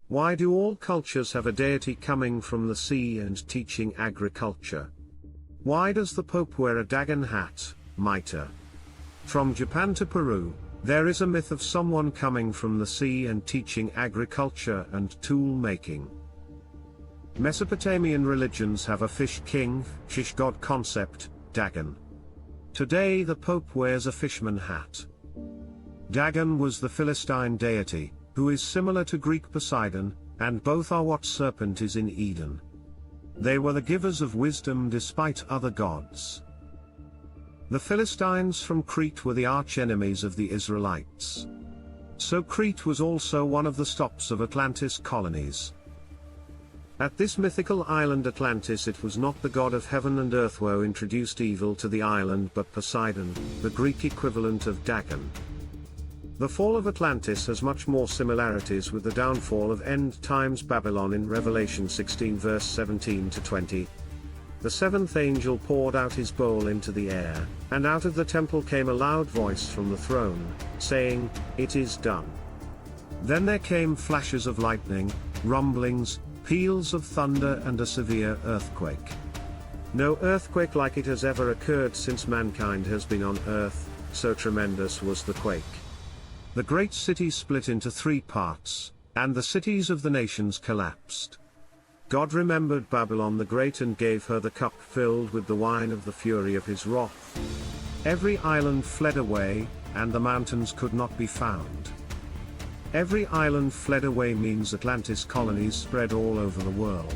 Why do all cultures have a deity coming from the sea and teaching agriculture? Why does the Pope wear a Dagon hat, mitre? From Japan to Peru, there is a myth of someone coming from the sea and teaching agriculture and tool making. Mesopotamian religions have a fish king, fish god concept, Dagon. Today the Pope wears a fisherman hat. Dagon was the Philistine deity, who is similar to Greek Poseidon, and both are what serpent is in Eden. They were the givers of wisdom despite other gods. The Philistines from Crete were the arch-enemies of the Israelites. So Crete was also one of the stops of Atlantis colonies. At this mythical island Atlantis, it was not the god of heaven and earth who introduced evil to the island but Poseidon, the Greek equivalent of Dagon. The fall of Atlantis has much more similarities with the downfall of end-times Babylon in Revelation 16 verse 17 to 20. The seventh angel poured out his bowl into the air, and out of the temple came a loud voice from the throne, saying, "It is done." Then there came flashes of lightning, rumblings, peals of thunder and a severe earthquake. No earthquake like it has ever occurred since mankind has been on earth, so tremendous was the quake. The great city split into 3 parts, and the cities of the nations collapsed. God remembered Babylon the Great and gave her the cup filled with the wine of the fury of his wrath. Every island fled away, and the mountains could not be found. Every island fled away means Atlantis colonies spread all over the world.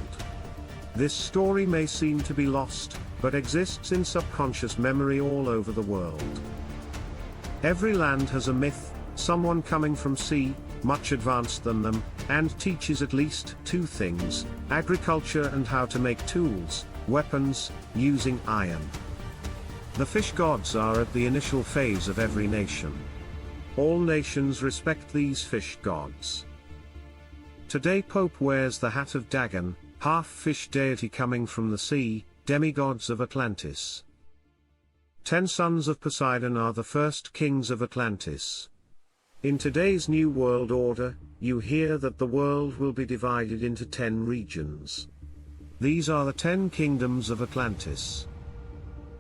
This story may seem to be lost, but exists in subconscious memory all over the world. Every land has a myth, someone coming from sea, much advanced than them, and teaches at least 2 things, agriculture and how to make tools, weapons, using iron. The fish gods are at the initial phase of every nation. All nations respect these fish gods. Today Pope wears the hat of Dagon, half-fish deity coming from the sea, demigods of Atlantis. 10 sons of Poseidon are the first kings of Atlantis. In today's New World Order, you hear that the world will be divided into 10 regions. These are the 10 kingdoms of Atlantis.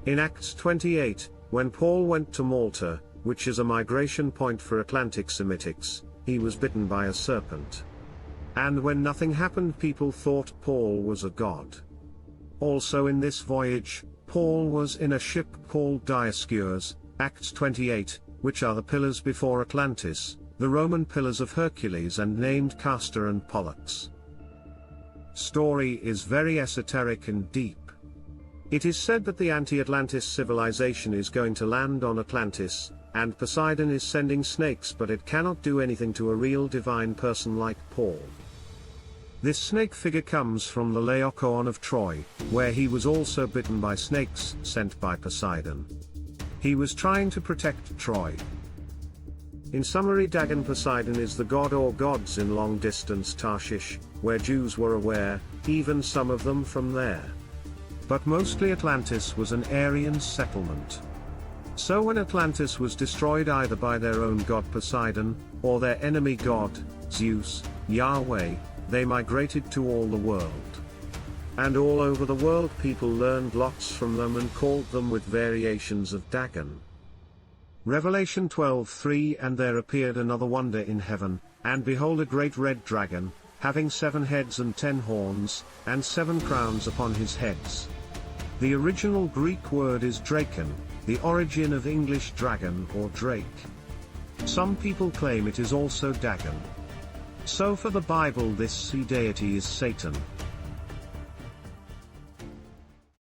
In Acts 28, when Paul went to Malta, which is a migration point for Atlantic Semitics, he was bitten by a serpent. And when nothing happened, people thought Paul was a god. Also in this voyage, Paul was in a ship called Dioscurus, Acts 28, which are the pillars before Atlantis, the Roman pillars of Hercules and named Castor and Pollux. Story is very esoteric and deep. It is said that the anti-Atlantis civilization is going to land on Atlantis, and Poseidon is sending snakes, but it cannot do anything to a real divine person like Paul. This snake figure comes from the Laocoon of Troy, where he was also bitten by snakes sent by Poseidon. He was trying to protect Troy. In summary, Dagon Poseidon is the god or gods in long-distance Tarshish, where Jews were aware, even some of them from there. But mostly Atlantis was an Aryan settlement. So when Atlantis was destroyed either by their own god Poseidon, or their enemy god, Zeus, Yahweh, they migrated to all the world. And all over the world people learned lots from them and called them with variations of Dagon. Revelation 12:3 And there appeared another wonder in heaven, and behold a great red dragon, having 7 heads and 10 horns, and 7 crowns upon his heads. The original Greek word is drakon, the origin of English dragon or drake. Some people claim it is also Dagon. So for the Bible this sea deity is Satan.